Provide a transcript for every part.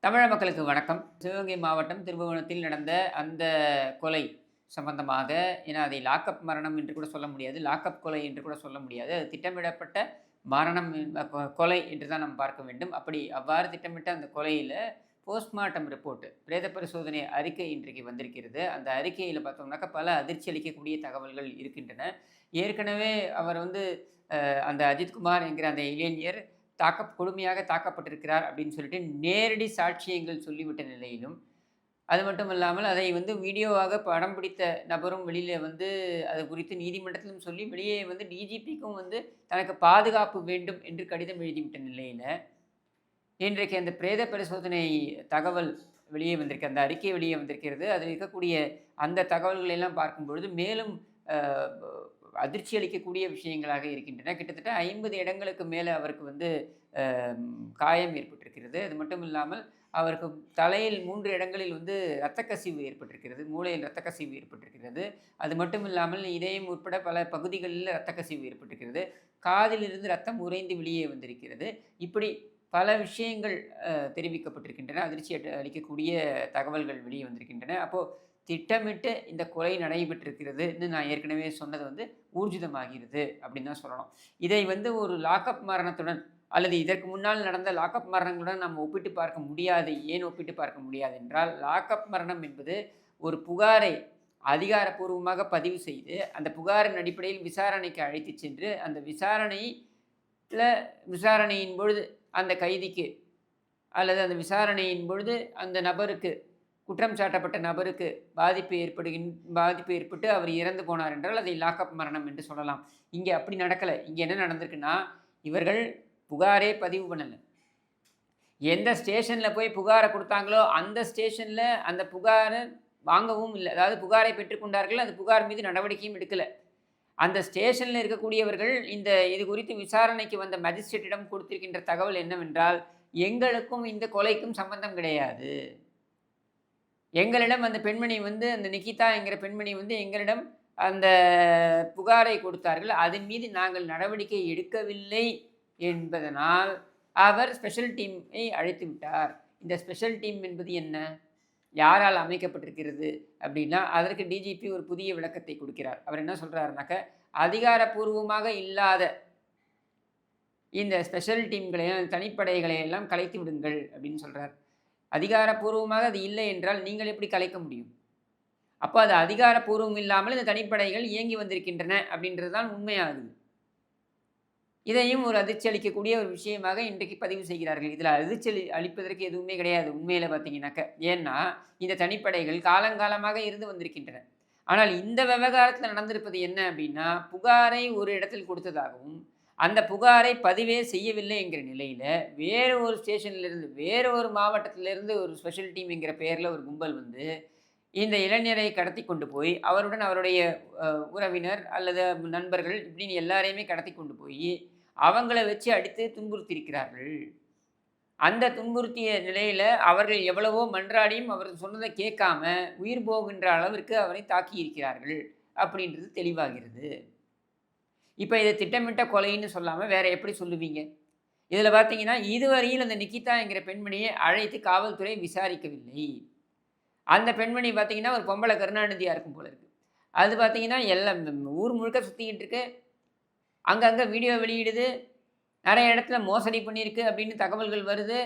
தமிழக மக்களுக்கு வணக்கம். சிவகங்கை மாவட்டம் திருபுவனத்தில் நடந்த அந்த கொலை சம்பந்தமாக, ஏன்னா அதை லாக்கப் மரணம் என்று கூட சொல்ல முடியாது. லாக்கப் கொலை என்று கூட சொல்ல முடியாது. அது திட்டமிடப்பட்ட மரணம் கொலை என்று தான் நாம் பார்க்க வேண்டும். அவ்வாறு திட்டமிட்ட அந்த கொலையில போஸ்ட்மார்ட்டம் ரிப்போர்ட், பிரேத பரிசோதனை அறிக்கை இன்றைக்கு வந்திருக்கிறது. அந்த அறிக்கையில பார்த்தோம்னாக்கா பல அதிர்ச்சி அளிக்கக்கூடிய தகவல்கள் இருக்கின்றன. ஏற்கனவே அவர் வந்து அந்த அஜித்குமார் என்கிற அந்த இளைஞர் கொடுமையாக தாக்கப்பட்டிருக்கிறார் அப்படின்னு சொல்லிட்டு நேரடி சாட்சியங்கள் சொல்லிவிட்ட நிலையிலும், அது மட்டும் இல்லாமல் அதை வந்து வீடியோவாக படம் பிடித்த நபரும் வெளியில வந்து அது குறித்து நீதிமன்றத்திலும் சொல்லி வெளியே வந்து டிஜிபிக்கும் வந்து தனக்கு பாதுகாப்பு வேண்டும் என்று கடிதம் எழுதிவிட்ட நிலையில, இன்றைக்கு அந்த பிரேத பரிசோதனை தகவல் வெளியே வந்திருக்கு. அந்த அறிக்கை வெளியே வந்திருக்கிறது. அதில் இருக்கக்கூடிய அந்த தகவல்களை எல்லாம் பார்க்கும்பொழுது மேலும் அ அதிர்ச்சி அளிக்கக்கூடிய விஷயங்களாக இருக்கின்றன. கிட்டத்தட்ட 50 இடங்களுக்கு மேல அவருக்கு வந்து அ காயம் ஏற்பட்டிருக்கிறது. அது மட்டும் இல்லாமல் அவருக்கு தலையில் 3 இடங்களில் வந்து இரத்த கசிவு ஏற்பட்டிருக்கிறது. மூளையில் இரத்த கசிவு ஏற்பட்டிருக்கிறது. அது மட்டும் இல்லாமல் இதயம் உட்பட பல பகுதிகளில் இரத்த கசிவு ஏற்பட்டிருக்கிறது. காதிலிருந்து இரத்தம் உறைந்து வெளியே வந்திருக்கிறது. இப்படி பல விஷயங்கள் தெரிவிக்கப்பட்டிருக்கின்றன. அதிர்ச்சி அளிக்கக்கூடிய தகவல்கள் வெளியே வந்திருக்கின்றன. அப்போ திட்டமிட்டு இந்த கொலை நடைபெற்றிருக்கிறதுன்னு நான் ஏற்கனவே சொன்னது வந்து ஊர்ஜிதமாகிறது அப்படின்னு தான் சொல்லணும். இதை வந்து ஒரு லாக்கப் மரணத்துடன் அல்லது இதற்கு முன்னால் நடந்த லாக்கப் மரணங்களுடன் நம்ம ஒப்பிட்டு பார்க்க முடியாது. ஏன் ஒப்பிட்டு பார்க்க முடியாது என்றால், லாக்கப் மரணம் என்பது ஒரு புகாரை அதிகாரப்பூர்வமாக பதிவு செய்து, அந்த புகாரின் அடிப்படையில் விசாரணைக்கு அழைத்துச் சென்று, அந்த விசாரணையின் பொழுது அந்த கைதிக்கு அல்லது அந்த விசாரணையின் பொழுது அந்த நபருக்கு, குற்றம் சாட்டப்பட்ட நபருக்கு பாதிப்பு ஏற்பட்டு அவர் இறந்து போனார் என்றால் அதை லாக்கப் மரணம் என்று சொல்லலாம். இங்கே அப்படி நடக்கல. இங்கே என்ன நடந்திருக்குன்னா, இவர்கள் புகாரே பதிவு பண்ணல. எந்த ஸ்டேஷன்ல போய் புகார குடுத்தாங்களோ, அந்த ஸ்டேஷன்ல அந்த புகார வாங்கவும் இல்ல. அதாவது புகாரை பெற்றுக்கொண்டார்கள். அந்த புகார் மீது நடவடிக்கையும் எடுக்கல. அந்த ஸ்டேஷன்ல இருக்கக்கூடியவர்கள் இது குறித்து விசாரணைக்கு வந்த மேஜிஸ்ட்ரேட்டிடம் கொடுத்திருக்கின்ற தகவல் என்னவென்றால், எங்களுக்கும் இந்த கொலைக்கும் சம்பந்தம் கிடையாது. எங்களிடம் அந்த பெண்மணி வந்து அந்த நிகிதா என்கிற பெண்மணி வந்து எங்களிடம் அந்த புகாரை கொடுத்தார்கள். அதன் மீது நாங்கள் நடவடிக்கை எடுக்கவில்லை என்பதனால், அவர் ஸ்பெஷல் டீமை அழைத்து விட்டார். இந்த ஸ்பெஷல் டீம் என்பது என்ன? யாரால் அமைக்கப்பட்டிருக்கிறது? அப்படின்னா, அதற்கு டிஜிபி ஒரு புதிய விளக்கத்தை கொடுக்கிறார். அவர் என்ன சொல்றாருனாக்க, அதிகாரப்பூர்வமாக இல்லாத இந்த ஸ்பெஷல் டீம்களையும், தனிப்படைகளை எல்லாம் கலைத்து விடுங்கள் அப்படின்னு சொல்றார். அதிகாரப்பூர்வமாக அது இல்லை என்றால் நீங்கள் எப்படி கலைக்க முடியும்? அப்போ அது அதிகாரப்பூர்வம் இல்லாமல் இந்த தனிப்படைகள் இயங்கி வந்திருக்கின்றன அப்படின்றது தான் உண்மையாகுது. இதையும் ஒரு அதிர்ச்சி அளிக்கக்கூடிய ஒரு விஷயமாக இன்றைக்கு பதிவு செய்கிறார்கள். இதில் அதிர்ச்சி அளிப்பதற்கு எதுவுமே கிடையாது உண்மையில பார்த்தீங்கன்னாக்க. ஏன்னா, இந்த தனிப்படைகள் காலங்காலமாக இருந்து வந்திருக்கின்றன. ஆனால் இந்த விவகாரத்தில் நடந்திருப்பது என்ன அப்படின்னா, புகாரை ஒரு இடத்தில் கொடுத்ததாகவும், அந்த புகாரை பதிவே செய்யவில்லை என்கிற நிலையில, வேறு ஒரு ஸ்டேஷன்லேருந்து, வேறு ஒரு மாவட்டத்திலிருந்து ஒரு ஸ்பெஷல் டீம் என்கிற பெயர்ல ஒரு கும்பல் வந்து, இந்த இளைஞரை கடத்தி கொண்டு போய், அவருடன் அவருடைய உறவினர் அல்லது நண்பர்கள் இப்படின்னு எல்லாரையுமே கடத்தி கொண்டு போய், அவங்கள வச்சு அடித்து துன்புறுத்தியிருக்கிறார்கள். அந்த துன்புறுத்திய நிலையில அவர்கள் எவ்வளவோ மன்றாடியும் அவர் சொன்னதை கேட்காம, உயிர் போகின்ற அளவிற்கு அவரை தாக்கியிருக்கிறார்கள் அப்படின்றது தெளிவாகிறது. இப்ப இத திட்டமிட்ட கொலைன்னு சொல்லாம வேற எப்படி சொல்லுவீங்க? இதில பார்த்தீங்கன்னா, இதுவரையில் அந்த நிகிதா என்கிற பெண்மணியை அழைத்து காவல்துறை விசாரிக்கவில்லை. அந்த பெண்மணி பார்த்தீங்கன்னா, ஒரு பொம்பள கருணாநிதியா இருக்கும் போல இருக்கு. அது பார்த்தீங்கன்னா, எல்லாம் ஊர் முழுக்க சுத்திக்கிட்டு இருக்கு. அங்கங்க வீடியோ வெளியிடுது. நெறைய இடத்துல மோசடி பண்ணியிருக்கு அப்படின்னு தகவல்கள் வருது.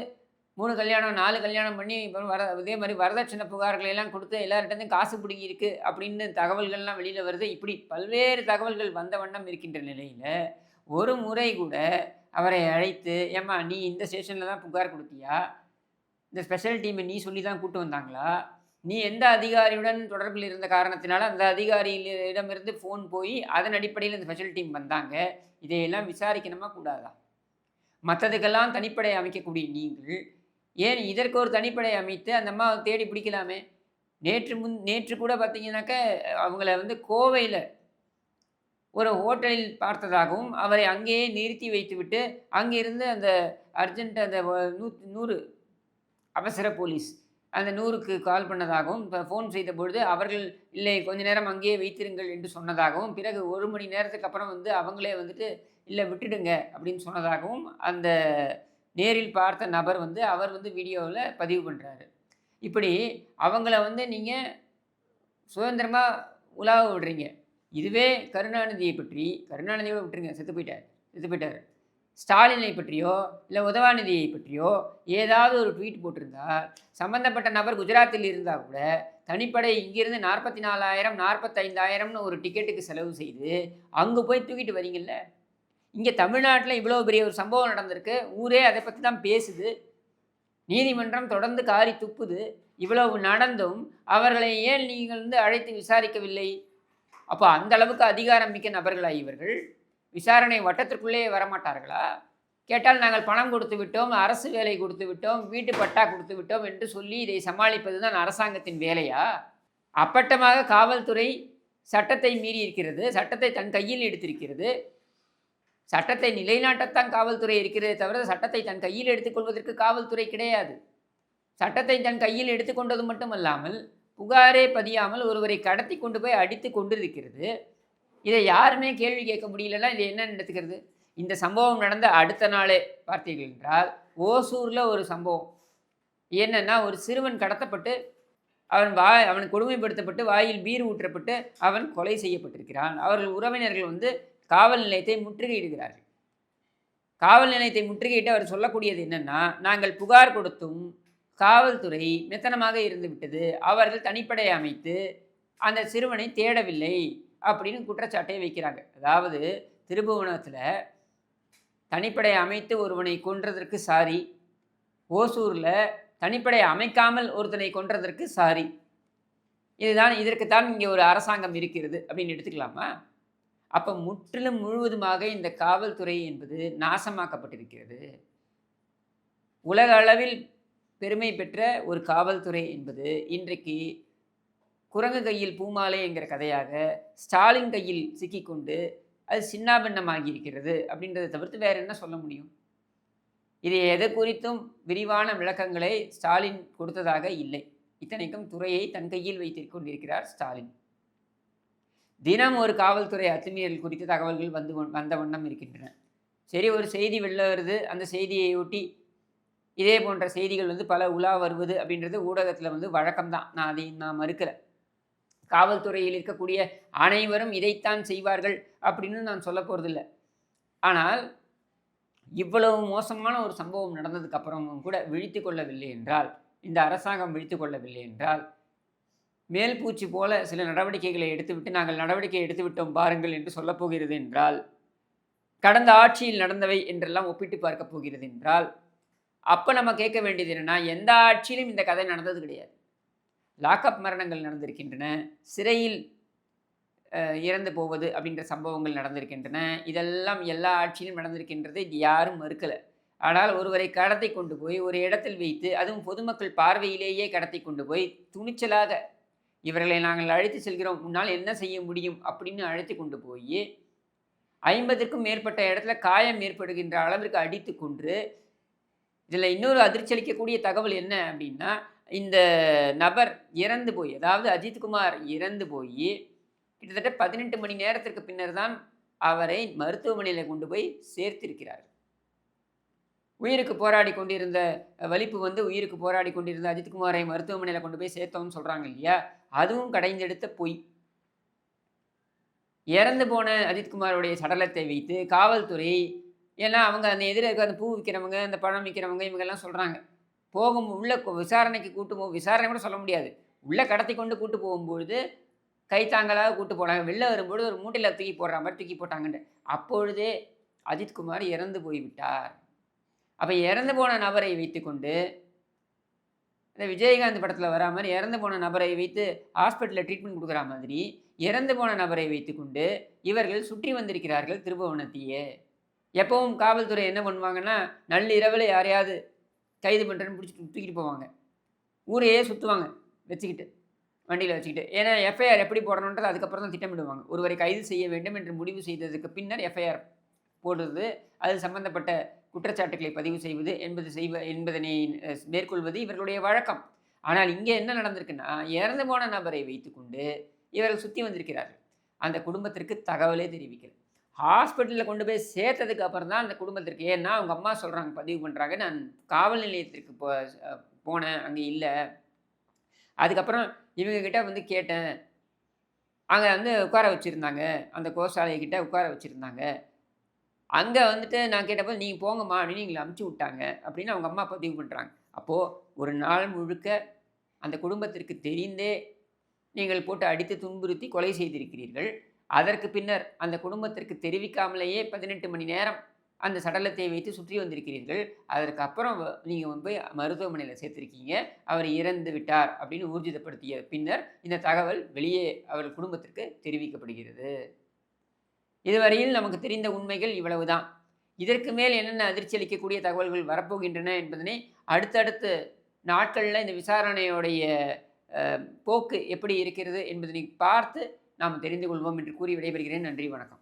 3 கல்யாணம், 4 கல்யாணம் பண்ணி இப்போ இதே மாரி வரதட்சணை புகார்களை எல்லாம் குடுத்து எல்லார்ட்டருந்தும் காசு பிடுங்கியிருக்கு அப்படின்னு தகவல்கள்லாம் வெளியில வருது. இப்படி பல்வேறு தகவல்கள் வந்த வண்ணம் இருக்கின்ற நிலையில, ஒரு முறை கூட அவரை அழைத்து, "ஏம்மா நீ இந்த ஸ்டேஷன்ல தான் புகார் குடுத்தியா? இந்த ஸ்பெஷல் டீம நீ சொல்லி தான் கூட்டு வந்தாங்களா? நீ எந்த அதிகாரியுடன் தொடர்பில் இருந்த காரணத்தினால அந்த அதிகாரியிடமிருந்து ஃபோன் போய் அதன் அடிப்படையில் இந்த ஸ்பெஷல் டீம் வந்தாங்க. இதையெல்லாம் விசாரிக்கணுமா கூடாதா? மத்ததுக்கெல்லாம் தனிப்படை அமைக்கக்கூடிய நீங்கள், ஏன் இதற்கு ஒரு தனிப்படை அமைத்து அந்த அம்மாவ தேடி பிடிக்கலாமே! நேற்று கூட பார்த்தீங்கன்னாக்க, அவங்கள வந்து கோவையில ஒரு ஹோட்டலில் பார்த்ததாகவும், அவரை அங்கேயே நிறுத்தி வைத்துவிட்டு, அங்கிருந்து அந்த அர்ஜென்ட் அந்த 100 அவசர போலீஸ் அந்த 100க்கு கால் பண்ணதாகவும், ஃபோன் செய்தபொழுது அவர்கள் இல்லை கொஞ்ச நேரம் அங்கேயே வைத்திருங்கள் என்று சொன்னதாகவும், பிறகு 1 மணி நேரத்துக்கு அப்புறம் வந்து அவங்களே வந்துட்டு, "இல்ல விட்டுடுங்க" அப்படின்னு சொன்னதாகவும் அந்த நேரில் பார்த்த நபர் வந்து அவர் வந்து வீடியோவில் பதிவு பண்ணுறாரு. இப்படி அவங்கள வந்து நீங்கள் சுதந்திரமாக உலாவ விடுறீங்க. இதுவே கருணாநிதியை பற்றி கருணாநிதியோட விட்டுருங்க, செத்து போயிட்டார். ஸ்டாலினை பற்றியோ இல்லை உதவாநிதியை பற்றியோ ஏதாவது ஒரு ட்வீட் போட்டிருந்தா சம்மந்தப்பட்ட நபர் குஜராத்தில் இருந்தால் கூட தனிப்படை இங்கிருந்து 44,000 45,000ன்னு ஒரு டிக்கெட்டுக்கு செலவு செய்து அங்கே போய் தூக்கிட்டு வரீங்கல்ல. இங்கே தமிழ்நாட்டில் இவ்வளோ பெரிய ஒரு சம்பவம் நடந்திருக்கு, ஊரே அதை பற்றி தான் பேசுது, நீதிமன்றம் தொடர்ந்து காரி துப்புது. இவ்வளவு நடந்தும் அவர்களை ஏன் நீங்கள் வந்து அழைத்து விசாரிக்கவில்லை? அப்போ அந்த அளவுக்கு அதிகாரம் மிக்க நபர்களா இவர்கள்? விசாரணை வட்டத்திற்குள்ளே வரமாட்டார்களா? கேட்டால் நாங்கள் பணம் கொடுத்து விட்டோம், அரசு வேலை கொடுத்து விட்டோம், வீட்டு பட்டா கொடுத்து விட்டோம் என்று சொல்லி இதை சமாளிப்பது தான் அரசாங்கத்தின் வேலையா? அப்பட்டமாக காவல்துறை சட்டத்தை மீறி இருக்கிறது, சட்டத்தை தன் கையில் எடுத்திருக்கிறது. சட்டத்தை நிலைநாட்டத்தான் காவல்துறை இருக்கிறதே தவிர சட்டத்தை தன் கையில் எடுத்துக்கொள்வதற்கு காவல்துறை கிடையாது. சட்டத்தை தன் கையில் எடுத்துக்கொண்டது மட்டுமல்லாமல் புகாரே பதியாமல் ஒருவரை கடத்தி கொண்டு போய் அடித்து கொண்டிருக்கிறது. இதை யாருமே கேள்வி கேட்க முடியலன்னா இது என்ன நடத்துக்கிறது? இந்த சம்பவம் நடந்த அடுத்த நாளே பார்த்தீர்கள் என்றால் ஓசூரில் ஒரு சம்பவம் என்னன்னா, ஒரு சிறுவன் கடத்தப்பட்டு அவன் கொடுமைப்படுத்தப்பட்டு வாயில் பீர் ஊற்றப்பட்டு அவன் கொலை செய்யப்பட்டிருக்கிறான். அவர்கள் உறவினர்கள் வந்து காவல் நிலையத்தை முற்றுகையிடுகிறார்கள். காவல் நிலையத்தை முற்றுகையிட்டு அவர் சொல்லக்கூடியது என்னன்னா, நாங்கள் புகார் கொடுத்தும் காவல்துறை மெத்தனமாக இருந்து விட்டது, அவர்கள் தனிப்படை அமைத்து அந்த சிறுவனை தேடவில்லை அப்படின்னு குற்றச்சாட்டை வைக்கிறாங்க. அதாவது திருபுவனத்தில் தனிப்படை அமைத்து ஒருவனை கொன்றதற்கு சாரி, ஓசூரில் தனிப்படை அமைக்காமல் ஒருத்தனை கொன்றதற்கு சாரி. இதற்குத்தான் இங்கே ஒரு அரசாங்கம் இருக்கிறது அப்படின்னு எடுத்துக்கலாமா? அப்போ முற்றிலும் முழுவதுமாக இந்த காவல்துறை என்பது நாசமாக்கப்பட்டிருக்கிறது. உலக அளவில் பெருமை பெற்ற ஒரு காவல்துறை என்பது இன்றைக்கு குரங்கு கையில் பூமாலை என்கிற கதையாக ஸ்டாலின் கையில் சிக்கிக்கொண்டு அது சின்னாபின்னமாகி இருக்கிறது அப்படின்றத தவிர்த்து வேறு என்ன சொல்ல முடியும்? இது எது குறித்தும் விரிவான விளக்கங்களை ஸ்டாலின் கொடுத்ததாக இல்லை. இத்தனைக்கும் துறையை தன் கையில் வைத்துக் கொண்டிருக்கிறார் ஸ்டாலின். தினம் ஒரு காவல்துறை அத்துமீறல் குறித்த தகவல்கள் வந்த வண்ணம் இருக்கின்றன. சரி, ஒரு செய்தி வெளில வருது, அந்த செய்தியை ஒட்டி இதே போன்ற செய்திகள் வந்து பல உலா வருவது அப்படின்றது ஊடகத்தில் வந்து வழக்கம்தான். நான் மறுக்கலை. காவல்துறையில் இருக்கக்கூடிய அனைவரும் இதைத்தான் செய்வார்கள் அப்படின்னு நான் சொல்ல போகிறதில்லை. ஆனால் இவ்வளவு மோசமான ஒரு சம்பவம் நடந்ததுக்கு அப்புறமும் கூட விழித்து கொள்ளவில்லை என்றால், இந்த அரசாங்கம் விழித்து கொள்ளவில்லை என்றால், மேல் பூச்சி போல சில நடவடிக்கைகளை எடுத்துவிட்டு நாங்கள் நடவடிக்கை எடுத்துவிட்டோம் பாருங்கள் என்று சொல்லப் போகிறது என்றால், கடந்த ஆட்சியில் நடந்தவை என்றெல்லாம் ஒப்பிட்டு பார்க்க போகிறது என்றால், அப்போ நம்ம கேட்க வேண்டியது என்னென்னா, எந்த ஆட்சியிலும் இந்த கதை நடந்தது கிடையாது. லாக்அப் மரணங்கள் நடந்திருக்கின்றன, சிறையில் இறந்து போவது அப்படின்ற சம்பவங்கள் நடந்திருக்கின்றன. இதெல்லாம் எல்லா ஆட்சியிலும் நடந்திருக்கின்றது, இது யாரும் மறுக்கலை. ஆனால் ஒருவரை கடத்தி கொண்டு போய் ஒரு இடத்தில் வைத்து, அதுவும் பொதுமக்கள் பார்வையிலேயே கடத்தி கொண்டு போய் துணிச்சலாக இவர்களை நாங்கள் அழைத்து செல்கிறோம், முன்னால் என்ன செய்ய முடியும் அப்படின்னு அழைத்து கொண்டு போய் 50க்கும் மேற்பட்ட இடத்துல காயம் ஏற்படுகின்ற அளவிற்கு அடித்து கொன்று, இதில் இன்னொரு அதிர்ச்சி அளிக்கக்கூடிய தகவல் என்ன அப்படின்னா, இந்த நபர் இறந்து போய், அதாவது அஜித்குமார் இறந்து போய் கிட்டத்தட்ட 18 மணி நேரத்திற்கு பின்னர் தான் அவரை மருத்துவமனையில் கொண்டு போய் சேர்த்திருக்கிறார். உயிருக்கு போராடி கொண்டிருந்த வலிப்பு வந்து உயிருக்கு போராடி கொண்டிருந்த அஜித்குமாரை மருத்துவமனையில் கொண்டு போய் சேர்த்தோம்னு சொல்கிறாங்க இல்லையா, அதுவும் கடைந்தெடுத்த பொய். இறந்து போன அஜித்குமாரோடைய சடலத்தை வைத்து காவல்துறை, ஏன்னா அவங்க அந்த எதிர இருக்க அந்த பூ விற்கிறவங்க, அந்த பழம் விற்கிறவங்க, இவங்கெல்லாம் சொல்கிறாங்க, உள்ள விசாரணைக்கு விசாரணை கூட சொல்ல முடியாது, உள்ளே கடத்தி கொண்டு கூட்டு போகும்பொழுது கைத்தாங்களாக கூட்டு போனாங்க, வெளில வரும்பொழுது ஒரு மூட்டையில் தூக்கி போடுற மாதிரி தூக்கி போட்டாங்கன்னு. அப்பொழுதே அஜித்குமார் இறந்து போய்விட்டார். அப்போ இறந்து போன நபரை வைத்துக்கொண்டு, இந்த விஜயகாந்த் படத்தில் வரா மாதிரி இறந்து போன நபரை வைத்து ஹாஸ்பிட்டலில் ட்ரீட்மெண்ட் கொடுக்குற மாதிரி இறந்து போன நபரை வைத்துக்கொண்டு இவர்கள் சுற்றி வந்திருக்கிறார்கள் திருபுவனத்தையே. எப்பவும் காவல்துறை என்ன பண்ணுவாங்கன்னா, நள்ளிரவில் யாரையாவது கைது பண்ணுறேன்னு பிடிச்சி தூக்கிட்டு போவாங்க, ஊரையே சுற்றுவாங்க வச்சுக்கிட்டு, வண்டியில் வச்சுக்கிட்டு. ஏன்னா எஃப்ஐஆர் எப்படி போடணுன்றது அதுக்கப்புறம் தான் திட்டமிடுவாங்க. ஒருவரை கைது செய்ய வேண்டும் என்று முடிவு செய்ததுக்கு பின்னர் எஃப்ஐஆர் போடுறது, அது சம்பந்தப்பட்ட குற்றச்சாட்டுகளை பதிவு செய்வது என்பதனை மேற்கொள்வது இவர்களுடைய வழக்கம். ஆனால் இங்கே என்ன நடந்திருக்குன்னா, இறந்து போன நபரை வைத்துக்கொண்டு இவர்கள் சுற்றி வந்திருக்கிறார்கள். அந்த குடும்பத்திற்கு தகவலே தெரிவிக்கல. ஹாஸ்பிட்டல்ல கொண்டு போய் சேர்த்ததுக்கு அப்புறம் தான் அந்த குடும்பத்திற்கு ஏன்னா அவங்க அம்மா சொல்றாங்க, பதிவு பண்றாங்க. நான் காவல் நிலையத்திற்கு போனேன். அங்க இல்ல. அதுக்கப்புறம் இவங்க கிட்ட வந்து கேட்டேன். அங்க வந்து உட்கார வச்சிருந்தாங்க. அந்த கோசாலை கிட்ட உட்கார வச்சிருந்தாங்க. அங்க வந்துட்டு நான் கேட்டப்ப, "நீங்க போங்கம்மா" அப்படின்னு எங்கள அனுப்பிச்சு விட்டாங்க. அப்படின்னு அவங்க அம்மா பதிவு பண்றாங்க. அப்போ ஒரு நாள் முழுக்க அந்த குடும்பத்திற்கு தெரிந்தே நீங்கள் போட்டு அடித்து துன்புறுத்தி கொலை செய்திருக்கிறீர்கள். அதற்கு பின்னர் அந்த குடும்பத்திற்கு தெரிவிக்காமலேயே 18 மணி நேரம் அந்த சடலத்தை வைத்து சுற்றி வந்திருக்கிறீர்கள். அதற்கு அப்புறம் நீங்க போய் மருத்துவமனையில சேர்த்திருக்கீங்க. அவர் இறந்து விட்டார் அப்படின்னு ஊர்ஜிதப்படுத்திய பின்னர் இந்த தகவல் வெளியே அவர் குடும்பத்திற்கு தெரிவிக்கப்படுகிறது. இதுவரையில் நமக்கு தெரிந்த உண்மைகள் இவ்வளவுதான். இதற்கு மேல் என்னென்ன அதிர்ச்சி அளிக்கக்கூடிய தகவல்கள் வரப்போகின்றன என்பதனை அடுத்தடுத்த நாட்கள்ல இந்த விசாரணையுடைய போக்கு எப்படி இருக்கிறது என்பதனை பார்த்து நாம் தெரிந்து கொள்வோம் என்று கூறி விடைபெறுகிறேன். நன்றி, வணக்கம்.